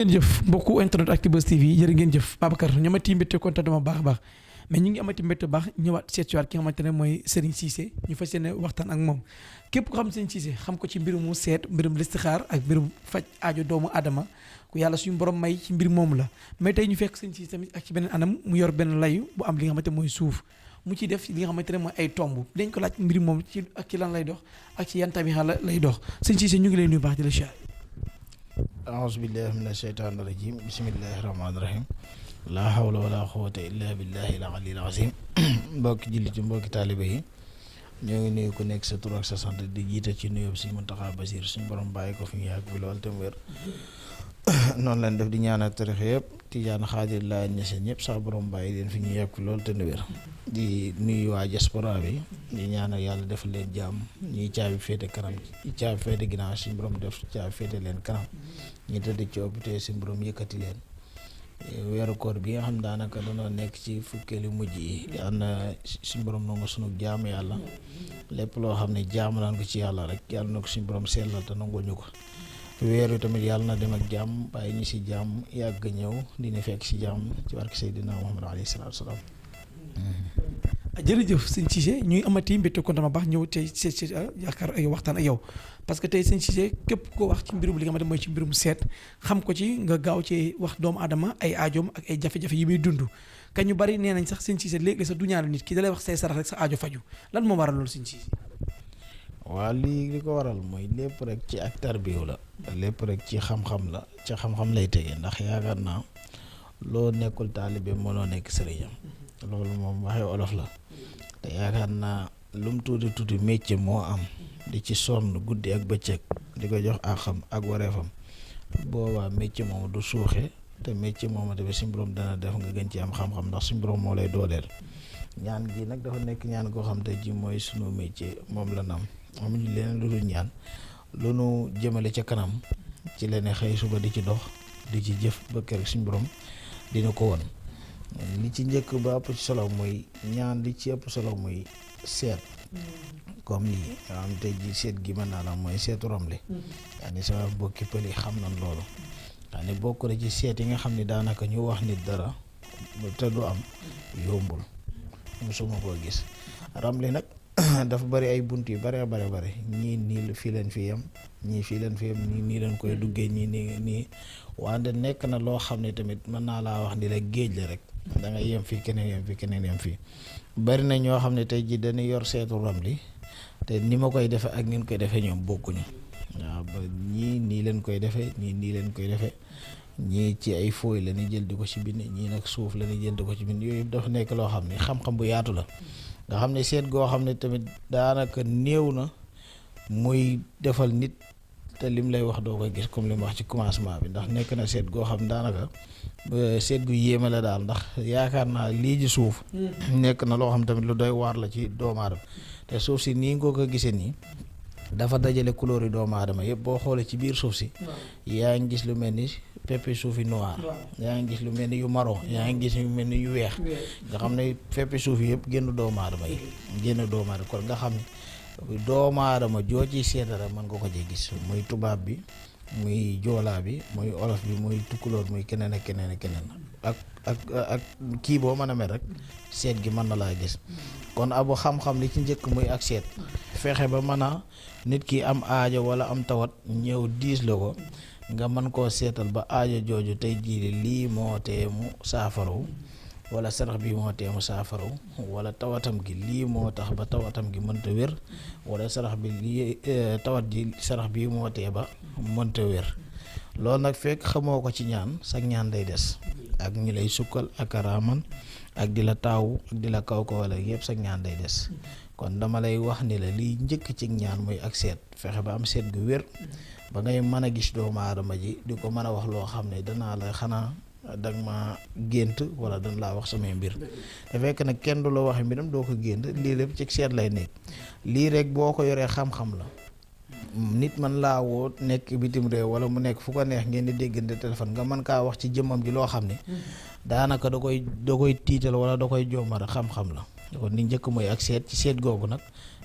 ngeen jëf mbokku internet Actubuzz TV jërë ngeen jëf Babacar ñu amati mbégte kontaan dama baax a baax mais ñu ngi amati mbégte baax ñëwaat seetuwaat ki nga xamante ne mooy Serigne Cissé ñu fas yéene waxtaan ak moom képp ko xam Serigne Cissé xam ko ci mbirumu seet mbirum listixaar ak mbirum faj aajo doomu aadama ku yàlla suñu borom may ci mbir moomu la mais tey ñu fekk Serigne Cissé tamit ak ci beneen anam mu yor benn layu bu am li nga xamante mooy suuf mu ciy def li nga xamante ne mooy ay tomb dañ ko laaj mbir moom ci ak ci lan lay dox ak ci yan tabixa la lay dox Serigne Cissé ñu ngi lay nuyu baax di la siyaare. aouzu billahi mina sheytaani rajim bismillahi rahmaani rahim laa hawla wala quwwata illa billahi al aliyyil azim mbokki jullit mbokki taalibe yi ñoo ngi nuyu ku nekk sa tur ak sa sant di jiite ci nuyoo si Muntaxa Basiir suñu borom bàyyi ko fi ñu yàgg bi lool te mu wér noonu lañ def di ñaanal tarix yëpp Tijaan Xaadir laa ñeseen ñëpp sax borom bàyyi leen fi ñu yàgg fi lool te mu wér di nuyu waa diaspora bi di ñaanal yàlla def leen jàmm ñuy caabi féete kanam ñi caabi féete ginnaaw suñu borom def caabi féete leen kanam ñi tëdd ci hôpital suñu borom yëkkati leen weeru koor bi nga xam daanaka dañoo nekk ci fukkeelu mujj yi yal na suñu borom nangu sunu jaamu yàlla lépp loo xam ne jaamu naan ko ci yàlla rek yàlla na ko suñu borom sellal te nangu ñu ko weer wi tamit yàlla na dem ak jàmm bàyyi ñu si jàmm yàgg ñëw dina fekk si jàmm ci barke Seydina Muhammad alayhi salaatu wa salaam. jërëjëf sëñ Cissé ñuy amati mbégte kontaan ma baax ñëw tey seet yaakaar ay waxtaan ak yow parce que tey sëñ Cissé képp ko wax ci mbirum li nga xamante mooy ci mbirum seet xam ko ci nga gaaw ci wax doomu aadama ay aajoom ak ay jafe-jafe yi muy dund kañ ñu bari nee nañ sax sëñ Cissé léegi sax du ñaanal nit ki da lay wax say sarax rek sa aajo faju lan moo waral loolu sëñ Cissé. waaw lii li ko waral mooy lépp rek ci ak tarbiyu la lépp rek ci xam-xam la ci xam-xam lay tege ndax yaakaar naa loo nekkul taalibe mënoo nekk sëriñam loolu moom waxee olof la te yaakaar naa lu mu tuuti tuuti métier moo am di ci sonn guddi ak bëccëg di ko jox ak xam ak wareefam boobaa métier moomu du suuxe te métier moomu tamit suñu borom dana def nga gën ci am xam-xam ndax suñu borom moo lay dooleel ñaan gi nag dafa nekk ñaan koo xam te ji mooy sunu métier moom la nam amuñu leneen lu dul ñaan lu nu jëmale ca kanam ci leneen xëy suba di ci dox di ci jëf ba kër suñu borom dina ko won li ci njëkk ba ëpp ci solo muy ñaan li ci ëpp solo muy seet comme lii nga xam tey ji seet gi mën naa la mooy seetu ramli yaa ni sama bokki pël yi xam nañ loolu yaa ni bokk na ci seet yi nga xam ne daanaka ñu wax nit dara te du am yombul mosuma koo gis ramli nag dafa bari ay bunt yu bare ñii nii fii leen fi yem ñii fii leen fi yem ñii nii leen koy duggee ñii nii wante nekk na loo xam ne tamit mën naa laa wax ni la géej la rek da nga yem fii keneen yem fii keneen yem fii bari na ñoo xam ne tey jii dañuy yor seetu ramli te ni ma koy defee ak ni ñu koy defee ñoom bokkuñu waaw ba ñii nii leen koy defee ñii nii leen koy defee ñii ci ay fooy la ñuy jël di ko ci bind ñii nag suuf la ñuy jël di ko ci bind yooyu dafa nekk loo xam ne xam-xam bu yaatu la nga xam ne seet goo xam ne tamit daanaka néew na muy defal nit te lim lay wax doo koy gis comme li mu wax ci commencement bi ndax nekk na seet goo xam ne daanaka seet gu yéeme la daal ndax yaakaar naa lii ji suuf nekk na loo xam tamit lu doy waar la ci doomu aadama te suuf si nii nga ko gisee nii dafa dajale couleur yi doomu aadama yëpp boo xoolee ci biir suuf si yaa ngi gis lu mel ni peppi suuf yi noir yaa ngi gis lu mel ni yu marron yaa ngi gis lu mel ni yu weex nga xam ne peppi suuf yi yëpp génn doomu aadama yi génn doomu aadama kon nga xam ne doomu aadama joo ci seetara mën nga ko ci gis muy tubaab bi muy joolaa bi muy olof bi muy tukkulóor muy keneen ak keneen ak keneen ak kii boo mën a mel rek seet gi mën na laa gis kon abu xam-xam li ci njëkk muy ak seet fexe ba mën a nit ki am aajo wala am tawat ñëw diis la ko nga mën koo seetal ba aajo jooju tey jii lii moo tee mu saafaraw wala sarax bi moo tee mu saafaraw wala tawatam gi lii moo tax ba tawatam gi mënta wér wala sarax bi lii tawat ji sarax bi moo tee ba mënta wér loolu nag fekk xamoo ko ci ñaan sag ñaan day des ak ñi lay sukkal ak araaman ak di la taawu ak di la kaw ko wala yëpp sag ñaan day des kon dama lay wax ni la liy njëkk ci ñaan muy ak seet fexe ba am seet gu wér ba ngay mën a gis doomu aadama ji di ko mën a wax loo xam ne danaa la xanaa danga ma gént wala dañ laa wax samay mbir te fekk nag kenn du la waxe mbiram doo ko gént lii lépp ci seet lay nekk lii rek boo ko yoree xam-xam la nit man laa woo nekk bitim réew wala mu nekk fu ko neex ngeen di déggante téléphone nga mën kaa wax ci jëmmam ji loo xam ne daanaka da koy tiital wala da koy jommara xam-xam la kon ni njëkk mooy ak seet ci seet googu nag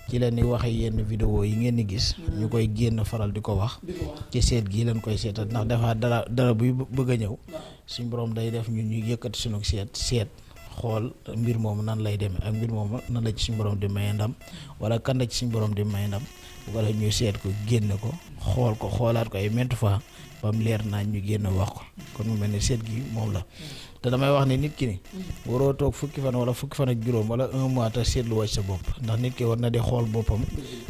ci leen di waxe yenn vidéo yi ngeen di gis ñu koy génn faral di ko wax ci seet gii leen koy seetal ndax dafa dara buy bëgg a ñëw suñ borom day def ñun ñu yëkkati suñu seet xool mbir moomu nan lay demee ak mbir moomu nan la ci suñ borom di maye ndam wala kan la ci suñ borom di maye ndam bu ko def ñu seet ko génne ko xoolaat ko ay maintes fois ba mu leer naa ñu génn wax ko kon mu mel ni seet gi moom la te damay wax ne nit ki ni waroo toog fukki fan ak juróom wala un mois te seetlu wàcc sa bopp ndax nit ki war na di xool boppam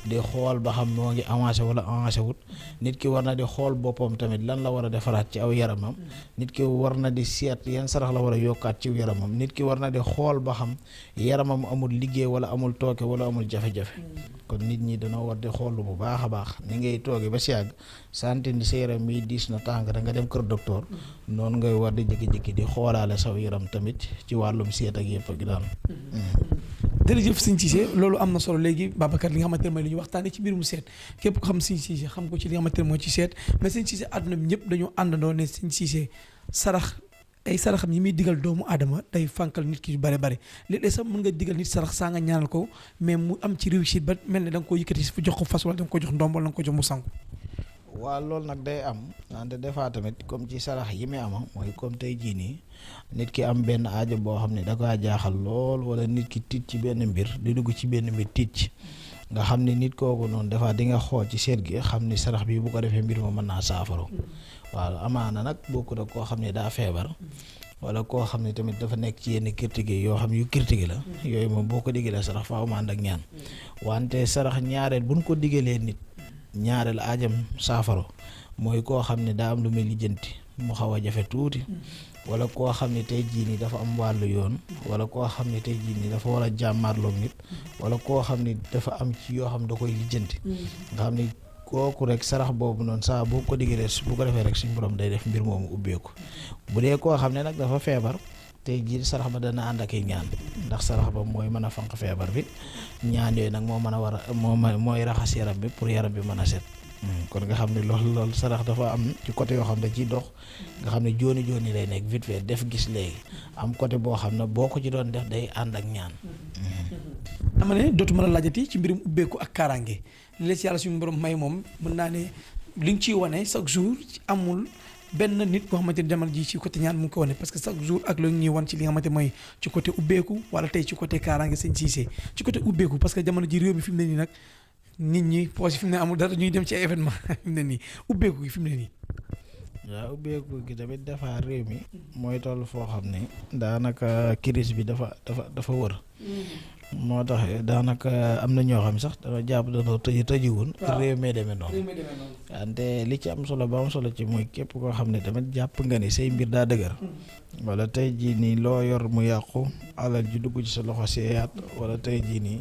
di xool ba xam moo ngi avancé wala avancé wut nit ki war na di xool boppam tamit lan la war a defaraat ci aw yaramam nit ki war na di seet yan sarax la war a yokkaat ci yaramam nit ki war na di xool ba xam yaramam amul liggéey wala amul tooke wala amul jafe-jafe kon nit ñi dañoo war di xool bu baax a baax ni ngay tooge ba si yàgg santé ni sa yaram mi diis na tàng da nga dem kër docteur noonu ngay war di jékki-jékki di xoolaale saw yaram tamit ci wàllum seet ak yëpp ak daal. jërëjëf sëñ Cissé loolu am na solo léegi Babacar li nga xamante ne mooy li ñu waxtaanee ci mbirum seet képp ko xam sëñ Cissé xam ko ci li nga xamante ne mooy ci seet mais sëñ Cissé àdduna bi ñëpp dañoo àndandoo ne sëñ Cissé ay saraxam yi muy digal doomu aadama day fànkal nit ki yu bare bare léeg-léeg sax mën nga digal nit sarax saa nga ñaanal ko mais mu am ci réussite ba mel ne da nga ko yëkkati fu jox ko fas wala da nga ko jox ndomb wala da nga ko jox mu sangu. waaw loolu nag day am wante des fois tamit comme ci sarax yi muy ama mooy comme tey jii nii nit ki am benn aajo boo xam ne da kaa jaaxal lool wala nit ki tiit ci benn mbir di dugg ci benn mbir tiit ci nga xam ne nit kooku noonu des fois di nga xool ci seet gi xam ni sarax bi bu ko defee mbir ma mën naa saafara waaw amaana nag bokku da koo xam ne daa feebar wala koo xam ne tamit dafa nekk ci yenn critique yoo xam yu critique la yooyu moom boo ko diggalee sarax faaw ma ànd ak ñaan wante sarax ñaareel buñ ko diggalee nit ñaareel aajam saafara mooy koo xam ne daa am lu muy lijjanti mu xaw a jafe tuuti wala koo xam ne tey jii nii dafa am wàllu yoon wala koo xam ne tey jii nii dafa war a jàmmaarloog nit wala koo xam ne dafa am ci yoo xam da koy lijjanti nga xam ne kooku rek sarax boobu noonu saa boo ko diggalee bu ko defee rek suñ borom day def mbir moomu ubbeeku bu dee koo xam ne nag dafa feebar tey jii sarax ba dana ànd ak i ñaan ndax sarax ba mooy mën a fanq feebar bi ñaan yooyu nag moo mën a war a mooy raxas yaram bi pour yaram bi mën a set kon nga xam ne loolu sarax dafa am ci côté yoo xam ne ciy dox nga xam ne jooni lay nekk vite fait def gis léegi am côté boo xam ne boo ko ci doon def day ànd ak ñaan. dama ne dootuma la laajati ci mbirum ubbeeku ak kaaraange li la ci yàlla suñu borom may moom mën naa ne li nga ciy wane chaque jour amul benn nit boo xamante ni demal ji ci côté ñaan mu ngi ko wane parce que chaque jour ak la ñuy wan ci li nga xamante mooy ci côté ubbeeku wala tey ci côté kaaraange sëñ Cissé ci côté ubbeeku parce que jamono ji réew mi fi mu ne nii nag nit ñi poche fi mu ne amul dara ñuy dem ci ay événement fi mu ne nii ubbeeku gi fi mu ne nii. waaw ubbeeku gi tamit dafa réew mi mooy toll foo xam ne daanaka crise bi dafa wër. moo tax daanaka am na ñoo xam sax dana jàpp danoo tëjiwun réew mi demee noonu wante li ci am solo ba am solo ci mooy képp koo xam ne tamit jàpp nga ni say mbir daa dëgër wala tey jii nii loo yor mu yàqu alal ji dugg ci sa loxo seeyaat wala tey jii nii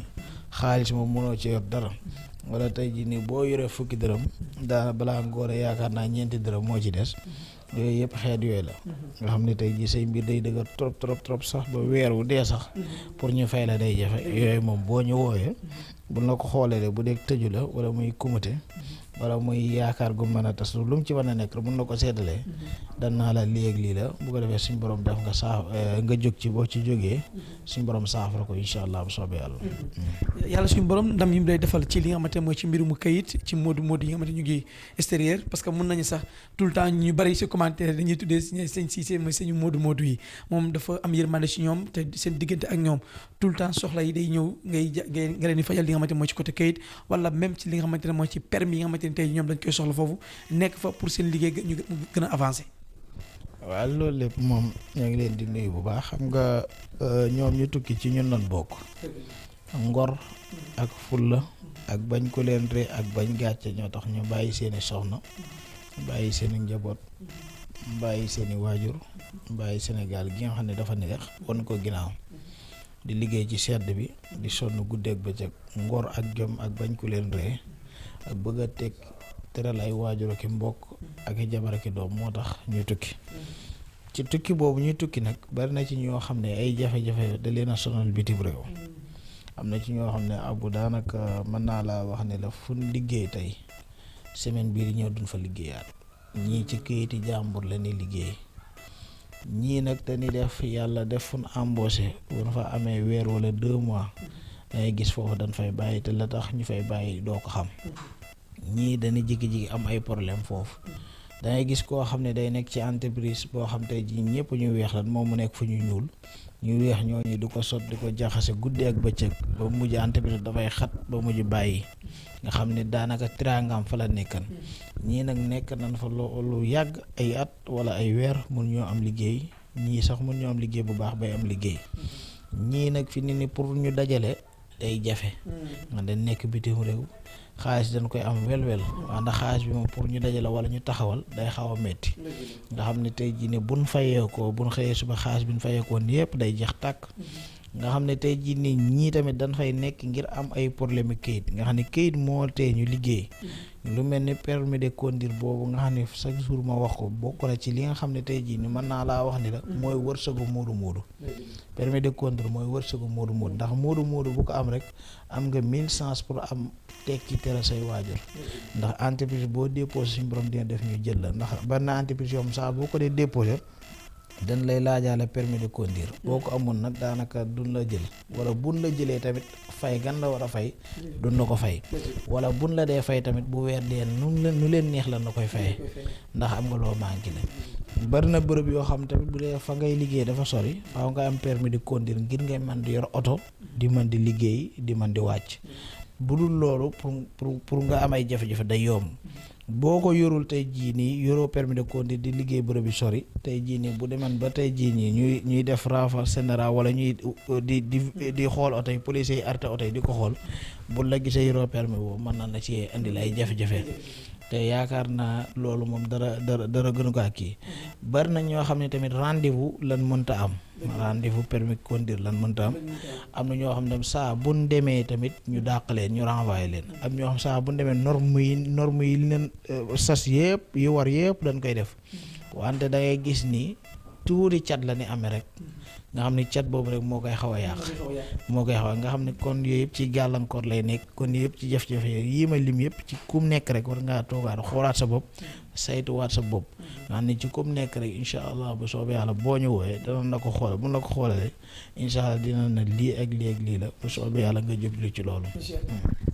xaalis moom mënoo ci yor dara wala tey jii nii boo yoree fukki dërëm daana balaa ngoore yaakaar naa ñeenti dërëm moo ci des yooyu yëpp xeet yooyu la nga xam ne tey jii say mbir day dëgër trop sax ba weer wu dee sax pour ñu fay la day jafe yooyu moom boo ñu wooyee bu la ko xoolee bu dee tëju la wala muy kumute wala muy yaakaar gu mën a tas lu mu ci mën a nekk mun na ko seddalee dan naa la lii ak lii la bu ko defee suñ borom def nga jóg ci boo ci jógee suñ borom saafara ko incha allah bu soobee yàlla. yàlla suñu borom ndam yi mu lay defal ci li nga xamante mooy ci mbirum kayit ci moodu yi nga xamante ñu ngi extérieur parce que mun nañu sax tout le temps ñu bari ci commentaire dañuy tuddee sëñ Cissé mooy sëñu moodu yi moom dafa am yërmande ci ñoom te seen diggante ak ñoom tout le temps soxla yi day ñëw nga leen di fajal li nga xamante mooy ci côté kayit wala même ci li nga xamante ne mooy ci permis yi nga xamante ne tey ñoom dañ koy soxla foofu nekk fa pour seen liggéey ñu gën a avancer. waaw loolu lépp moom ñoo ngi leen di nuyu bu baax xam nga ñoom ñu tukki ci ñun lan bokk ngor ak fulla ak bañ ko leen ree ak bañ gàcce ñoo tax ñu bàyyi seeni soxna bàyyi seeni njaboot bàyyi seeni waajur bàyyi Sénégal gi nga xam ne dafa neex wan ko ginnaaw di liggéey ci sedd bi di sonn guddeeg bëccëg ngor ak jom ak bañ ko leen ree ak bëgg a teg teral ay waajur ak mbokk ak i jabar ak i doom moo tax ñuy tukki ci tukki boobu ñuy tukki nag bari na ci ñoo xam ne ay jafe-jafe da leen a sonal bitim réew am na ci ñoo xam ne abu daanaka mën naa laa wax ne la fu liggéey tey semaine bii di ñëw duñ fa liggéeyaat ñii ci këyiti jàmbur la ñuy liggéey ñii nag dañuy def yàlla def fu ñu embauché bu ñu fa amee weer wala 2 mois dangay gis foofu dañ fay bàyyi te la tax ñu fay bàyyi doo ko xam ñii dañuy jigi-jigi am ay problème foofu dangay gis koo xam ne day nekk ci entreprise boo xam tey jii ñëpp ñu weex lan moom mu nekk fu ñu ñuul ñu weex ñooñu du ko sot di ko jaxase guddi ak bëccëg ba mujj entreprise dafay xat ba mujj bàyyi nga xam ne daanaka tiraangam fa la nekkan ñii nag nekk nañ fa lu yàgg ay at wala ay weer mun ñoo am liggéey ñii sax mun ñoo am liggéey bu baax bay am liggéey ñii nag fi ni pour ñu dajale day jafe nga dañ nekk bitim réew xaalis dañ koy am wel waaw ndax xaalis bi moom pour ñu dajale wala ñu taxawal day xaw a metti nga xam ne tey jii ne buñ fayeekoo buñ xëyee suba xaalis bi ñu fayeekoo ni yëpp day jeex tàkk nga xam ne tey jii nii ñii tamit dañ fay nekk ngir am ay problème yu kayit nga xam ne kayit moo tee ñu liggéey lu mel ni permis de conduire boobu nga xam ne chaque jour ma wax ko bokk na ci li nga xam ne tey jii ni mën naa laa wax ni la mooy wërsëgu moodu permis de conduire mooy wërsëgu moodu ndax moodu bu ko am rek am nga 1000 chance pour am tekki tere say waajur ndax entreprise boo déposé suñu borom dina def ñu jël la ndax benn entreprise yoom saa boo ko dee déposé dañ lay laajaale permis de conduire boo ko amoon nag daanaka duñ la jël wala buñ la jëlee tamit fay gan la war a fay duñ la ko fay wala buñ la dee fay tamit bu weer dee nu leen neex lan la koy fayee ndax am nga loo manqué la bari na bërëb yoo xam tamit bu dee fa ngay liggéey dafa sori faaw nga am permis de conduire ngir ngay mën di yor oto di mën di liggéey di mën di wàcc bu dul loolu pour nga am ay jafe-jafe day yomb boo ko yorul tey jii nii yoroo permis de conduire di liggéey bërëb bi sori tey jii nii bu deman ba tey jii nii ñuy def renfort général wala ñuy di xool oto yi police yi arrêté oto yi di ko xool bu la gisee yoroo permis boobu mën na la ci indil ay jafe-jafe te yaakaar naa loolu moom dara gënu ko ak kii bari na ñoo xam ne tamit rendez-vous lan mënta am rendez-vous permis conduire lan mënta am na ñoo xam ne saa buñ demee tamit ñu dàq leen ñu renvoyé leen am ñoo xam saa buñ demee norme yi leen sas yëpp yi war yëpp dañ koy def wante da ngay gis ni tuuri cat la ni amee rek nga xam ni cat boobu rek moo koy xaw a yàq nga xam ne kon yooyu yëpp ci gàllankoor lay nekk kon yëpp ci jafe-jafe yii ma lim yëpp ci kum nekk rek war ngaa toogaat xoolaat sa bopp saytuwaat sa bopp nga xam ne ci kum nekk rek incha allah bu soobee yàlla boo ñu wooyee danañ la ko xoolal bu la ko xoolalee incha allah dina na lii ak lii la bu soobee yàlla nga jublu ci loolu.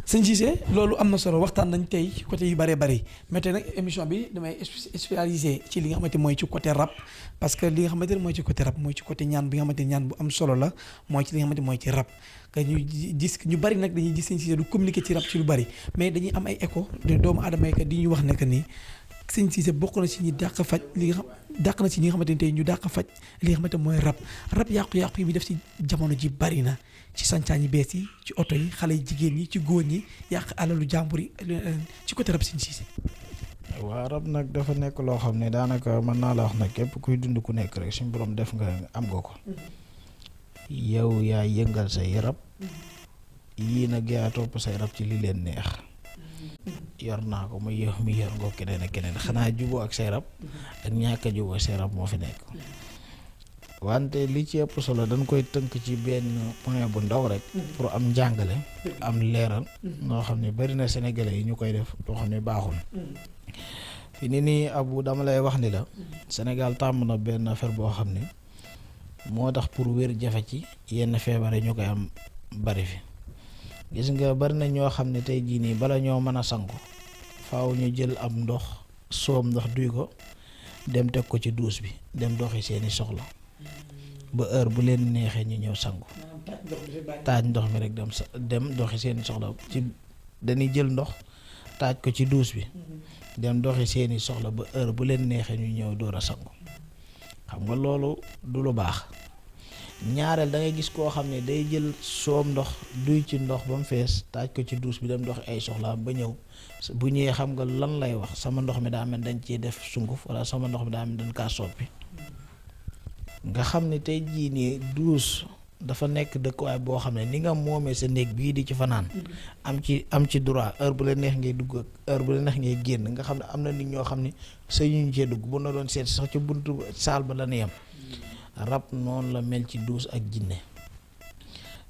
sëñ Cissé loolu am na solo waxtaan nañ tey ci côté yu bëree bëri mais tey nag émission bi damay spécialisé ci li nga xamante mooy ci côté rap parce que li nga xamante ne mooy ci côté rap mooy ci côté ñaan bi nga xamante ne ñaan bu am solo la mooy ci li nga xamante mooy ci rap que ñu gis ñu bëri nag dañuy gis sëñ Cissé du communiquer ci rap ci lu bëri mais dañuy am ay écho de doomu aadama yi di ñu wax ne que ni sëñ Cissé bokk na ci ñi dàq faj li nga xam dàq na ci ñi nga xamante ne tey ñu dàq faj li nga xamante mooy rap yàqu-yàqu yi bi def ci jamono ji bëri na ci sancaan yi bees yi ci oto yi xale yi jigéen ñi ci góor ñi yàq alalu jàmbur yi ci côté rap sëñ Cissé. waaw rab nag dafa nekk loo xam ne daanaka mën naa la wax nag képp kuy dund ku nekk rek suñu borom def nga am nga ko yow yaa yëngal say rab yii nag yaa topp say rab ci li leen neex yor naa ko muy yow mi yor ngoo keneen ak keneen xanaa juboo ak say rab ak ñàkk a juboo say rab moo fi nekk wante li ci ëpp solo dañ koy tënk ci benn point bu ndaw rek pour am njàngale am leeral noo xam ne bari na sénégalais yi ñu koy def loo xam ne baaxul fi ni nii Abu dama lay wax ni la Sénégal tàmm na benn affaire boo xam ne moo tax pour wér jafe ci yenn feebar yi ñu koy am bari fi gis nga bari na ñoo xam ne tey jii nii bala ñoo mën a sangu faaw ñu jël am ndox soom ndox duy ko dem teg ko ci duus bi dem doxi seeni soxla ba heure bu leen neexee ñu ñëw sangu taaj ndox mi rek dem doxi seeni soxla ci dañuy jël ndox taaj ko ci duus bi dem doxi seeni soxla ba heure bu leen neexee ñu ñëw door a sangu xam nga loolu du lu baax ñaareel da ngay gis koo xam ne day jël soom ndox duy ci ndox ba mu fees taaj ko ci duus bi dem doxi ay soxlaam ba ñëw bu ñëwee xam nga lan lay wax sama ndox mi daa mel dañ ciy def sunguf wala sama ndox mi daa mel dañ kaa soppi nga xam ne tey jii nii duus dafa nekk dëkkuwaay boo xam ne ni nga moomee sa néeg bii di ci fanaan am ci droit heure bu la neex ngay dugg ak heure bu la neex ngay génn nga xam ne am na nit ñoo xam ne sañuñ cee dugg bu na doon seet sax ci buntu saal ba la ne yam rab noonu la mel ci duus ak jinne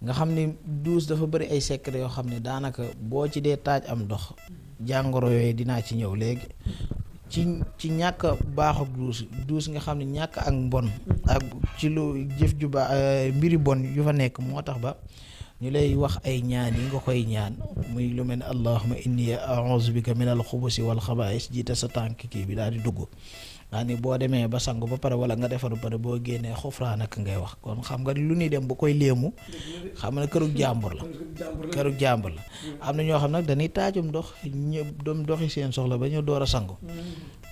nga xam ne duus dafa bari ay secret yoo xam ne daanaka boo ci dee taaj am ndox jàngoro yooyu dinaa ci ñëw léegi ci ñàkk baaxu duus nga xam ne ñàkk ak mbon ak ci lu jëf ju mbiri bon yu fa nekk moo tax ba ñu lay wax ay ñaan yi nga koy ñaan muy lu mel ne allahumma inni a'udhu bika min al xubusi wal xabaa'is jiite sa tànk kii bi daal di dugg nga ni boo demee ba sangu ba pare wala nga defaru pare boo génnee xufraanaka ngay wax kon xam nga lu ñuy dem ba koy léemu xam ne kërug jàmbur la am na ñoo xam nag dañuy taajum ndox ñëpp doom doxi seen soxla ba ñu door a sangu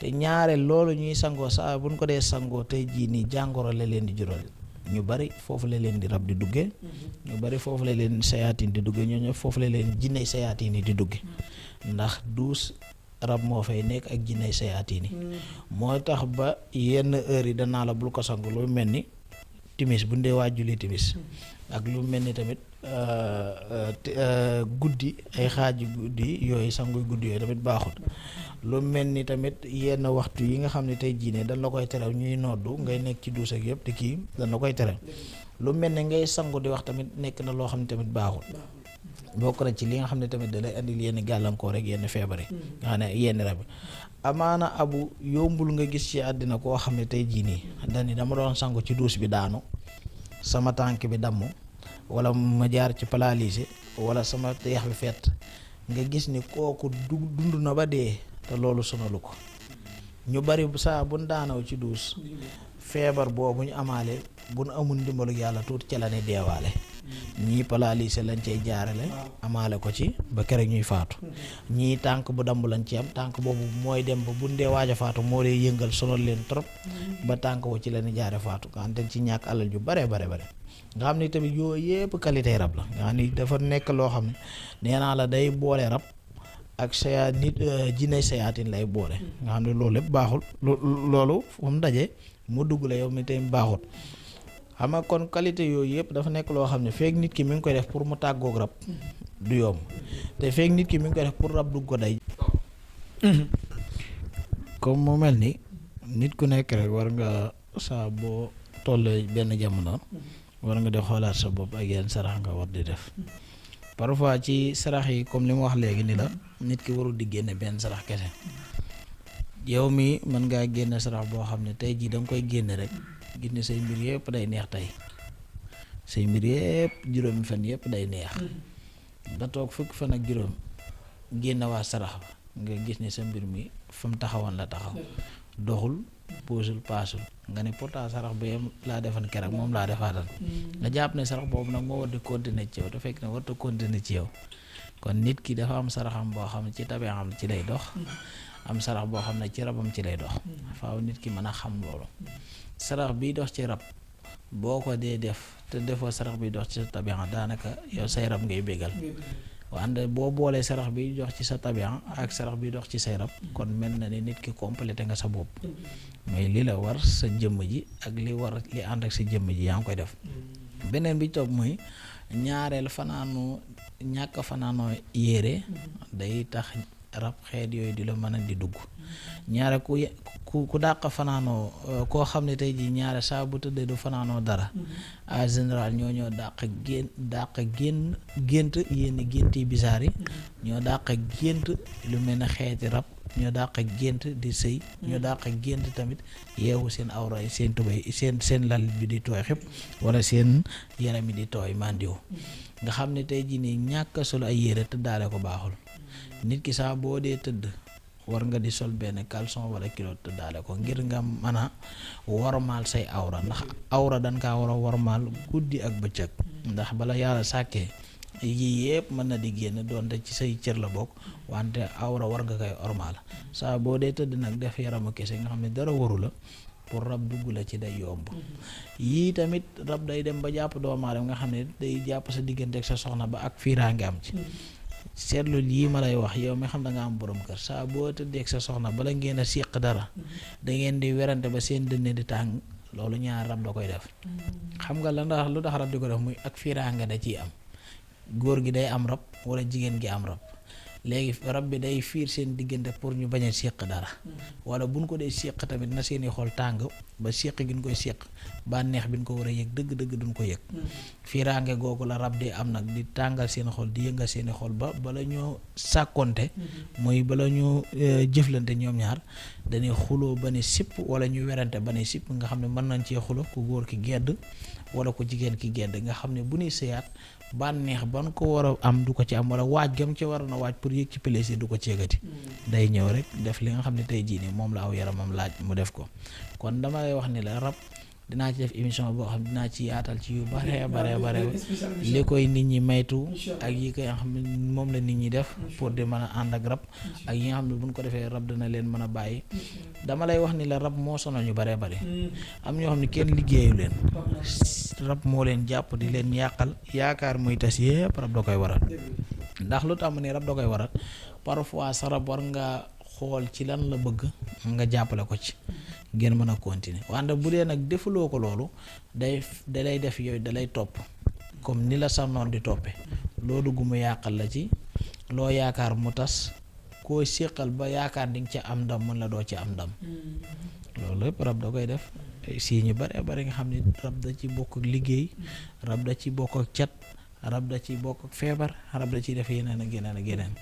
te ñaare loolu ñuy sangoo saa buñ ko dee sangoo tey jii nii jàngoro la leen di jural ñu bari foofu la leen di rab di duggee ñu bari foofu la leen sayaatin di duggee ñooñu foofu la leen jinney sayaatin yi di duggee ndax duus rab moo fay nekk ak jinney sayaatin yi moo tax ba yenn heure yi danaa la bul ko sangu lu mel ni timis bu ndee waa julli timis ak lu mel ni tamit guddi ay xaaji guddi yooyu sangu guddi yooyu tamit baaxut lu mel ni tamit yenn waxtu yi nga xam ne tey jii ne dañ la koy terew ñuy noddu ngay nekk ci duus ak yëpp te kii dañ la koy terew lu mel ne ngay sangu di wax tamit nekk na loo xam ne tamit baaxut bokk na ci li nga xam ne tamit da lay andil yenn gàllankoor rek yenn feebar yi nga xam ne yenn rab amaana abu yombul nga gis ci àddina koo xam ne tey jii nii dani dama doon sangu ci duus bi daanu sama tànk bi damm wala ma jaar ci paralysé wala sama yax bi fett nga gis ni kooku dund na ba dee te loolu sonalu ko ñu bari saa buñ daanaw ci duus feebar boobu ñu amaale buñ amul ndimbalu yàlla tuuti ca la ne deewaale ñii paralysé lañ cay jaarale amaale ko ci ba keroog ñuy faatu ñii tànk bu damm lañ ci am tànk boobu mooy dem ba buñ dee waaj a faatu moo dee yëngal sonal leen trop ba tànk wo ci la ni jaare faatu nga xam te ci ñàkk alal ju bare nga xam ni tamit yooyu yëpp qualité rab la nga xam ni dafa nekk loo xam ne nee naa la day boole rab ak saya nit jinne sayaatin lay boole nga xam ne loolu lépp baaxul loolu fu mu daje mu dugg la yow mi tey baaxut xam nga kon qualité yooyu yëpp dafa nekk loo xam ne feek nit ki mi ngi koy def pour mu tàggoog rab du yomb te feek nit ki mi ngi koy def pour rab dugg ko day comme mu mel ni nit ku nekk rek war nga saa boo toll benn jamono war nga di xoolaat sa bopp ak yenn sarax nga war di def parfois ci sarax yi comme li ma wax léegi ni la nit ki warul di génne benn sarax kese yow mi mën ngaa génne sarax boo xam ne tey jii da nga koy génne rek gis ne say mbir yëpp day neex tey say mbir yëpp juróomi fan yëpp day neex nga toog fukki fan ak juróom génne waa sarax ba nga gis ne sa mbir mi fa mu taxawoon la taxaw doxul puusul paasul nga ne pourtant sarax bi laa defan keroog moom laa defaatal nga jàpp ne sarax boobu nag moo war di continuer ci yow te fekk ne warta continuer ci yow kon nit ki dafa am saraxam boo xam ne ci tabeexam ci lay dox am sarax boo xam ne ci rabam ci lay dox faaw nit ki mën a xam loolu sarax biy dox ci rab boo ko dee def te defoo sarax biy dox ci sa tabeexa daanaka yow say rab ngay bégal wante boo boolee sarax bi dox ci sa tabian ak sarax bi dox ci say rab kon mel na ni nit ki complété nga sa bopp mais li la war sa jëmm ji ak li ànd ak sa jëmm ji yaa ngi koy def beneen bi topp muy ñaareel ñàkk fanaanoo yére day tax rab xeet yooyu di la mën a di dugg ñaare ku dàq fanaanoo koo xam ne tey jii ñaare saa bu tëddee du fanaanoo dara en général ñoo dàq gént yenn gént yi bisaar yi ñoo dàq gént lu mel ne xeeti rab ñoo dàq gént di sëy ñoo dàq gént tamit yeewu seen awra yi seen tubéy seen lal bi di tooy xëpp wala seen yaram yi di tooy mandiw nga xam ne tey jii nii ñàkk solo ay yére tëddaale ko baaxul nit ki saa boo dee tëdd war nga di sol benn caleçon wala kilo tëddaale ko ngir nga mën a wormaal say awra ndax awra dañ kaa war a wormaal guddi ak bëccëg ndax bala yàlla sàkkee yii yëpp mën na di génn doonte ci say cër la bokk wante awra war nga koy ormaal saa boo dee tëdd nag def yaramu kese nga xam ne dara waru la pour rab dugg la ci day yomb yii tamit rab day dem ba jàpp doomu aadama nga xam ne day jàpp sa diggante ak sa soxna ba ak fiiraange am ci seetlu lii ma lay wax yow mi xam da nga am borom kër saa boo tëddee ak sa soxna bala ngeen a siq dara da ngeen di werante ba seen dënne di tàng loolu ñaar rab da koy def xam nga la ndax lu tax rab di ko def muy ak fiiraange da ciy am góor gi day am rab wala jigéen gi am rab léegi rab bi day fiir seen diggante pour ñu bañ a séq dara wala buñ ko dee séq tamit na seeni xol tàng ba séq gi ñu koy séq bànneex bi ñu ko war a yëg dëgg-dëgg duñ ko yëg fiiraange googu la rab di am nag di tàngal seen xol di yëngal seeni xol ba bala ñoo sàkkonte mooy bala ñoo jëflante ñoom ñaar dañuy xuloo ba ne sipp wala ñu werante ba ne sipp nga xam ne mën nañ cee xulo ku góor ki gedd wala ku jigéen ki gedd nga xam ne bu ñuy sëyaat bànneex ban ko war a am du ko ci am wala waaj gam ci war na waaj pour yëg ci plaisir du ko ceegati day ñëw rek def li nga xam ne tey jii nii moom la aw yaramam laaj mu def ko kon dama lay wax ni la rab dinaa ci def émission boo xam dinaa ci yaatal ci yu bare li koy nit ñi maytu ak yi koy xam ne moom la nit ñi def pour di mën a ànd ak rab ak yi nga xam ne buñ ko defee rab dina leen mën a bàyyi dama lay wax ni la rab moo sonal ñu bare am ñoo xam ne kenn liggéeyu leen rab moo leen jàpp di leen yàqal yaakaar muy tas yépp rab da koy waral ndax lu tax ni rab da koy waral parfois sa rab war nga xool ci lan la bëgg nga jàppale ko ci ngeen mën a continuer wante bu dee nag defuloo ko loolu dalay def yooyu dalay topp comme ni la sa noon di toppe loolu gu mu yàqal la ci loo yaakaar mu tas koo séqal ba yaakaar di nga ca am ndam mën la doo ci am ndam loolu lépp rab da koy def si ñu bare nga xam ne rab da ci bokk ak liggéey rab da ci bokk ak cat rab da ci bokk ak feebar rab da ciy def yeneen ak yeneen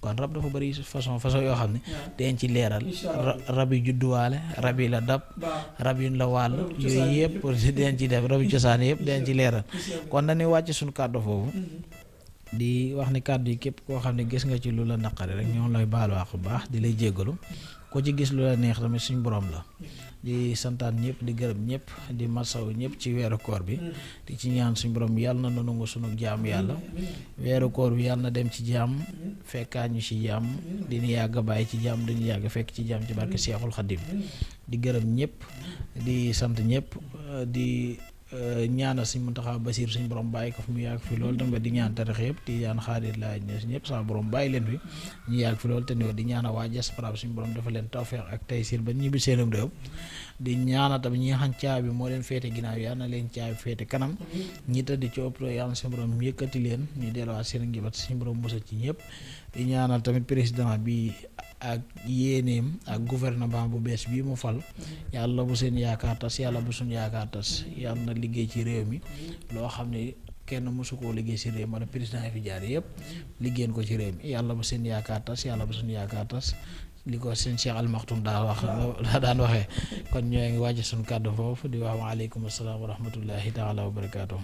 kon rab dafa bari façon yoo xam ne dañ ci leeral rab yi judduwaale rab yi la dab rab yi la wàll yooyu yëpp dañ ci def rab yi cosaan yëpp dañ ci leeral kon dañuy wàcc suñu kàddu foofu di wax ni kàddu yi képp koo xam ne gis nga ci lu la naqari rek ñoo lay baalu wax bu baax di lay jéggalu ko ci gis lu la neex tamit suñu borom la di santaan ñëpp di gërëm ñëpp di masaw ñëpp ci weeru koor bi di ci ñaan suñu borom yàlla na nangu sunu jaamu yàlla weeru koor bi yàlla na dem ci jaam fekkaa ñu ci jaam di ñu yàgg bàyyi ci jaam dañu yàgg fekk ci jaam ci barke Seexul Xadim di gërëm ñëpp di sant ñëpp di ñaanal suñ Muntaxa Basiir suñ borom bàyyi ko fi mu yàgg fi loolu tamit di ñaan tarix yëpp di ñaan xaadir laaj ne ñëpp sama borom bàyyi leen fi ñu yàgg fi loolu te di ñaanal waa diaspora suñ borom dafa leen tawfeex ak taysiir ba ñibbi seenum réew di ñaanal tamit ñi nga xam caabi moo leen féete ginnaaw yàlla na leen caabi féete kanam ñi tëdd ci hôpital yàlla suñ borom yëkkati leen ñu delluwaat seen njaboot suñ borom musal ci ñëpp di ñaanal tamit président bi ak yéeneem ak gouvernement bu bees bii mu fal yàlla bu seen yaakaar tas yàlla bu suñ yaakaar tas yàlla na liggéey ci réew mi loo xam ne kenn mësu koo liggéey ci réew mi wala président yi fi jaar yëpp liggéeyeen ko ci réew mi yàlla bu seen yaakaar tas yàlla bu suñ yaakaar tas li ko seen Cheikh Al Maktoum daan waxee kon ñoo ngi wàcc suñ kàddu foofu di wax waaleykum asalaam wa rahmatullahi taala wa barakaatuh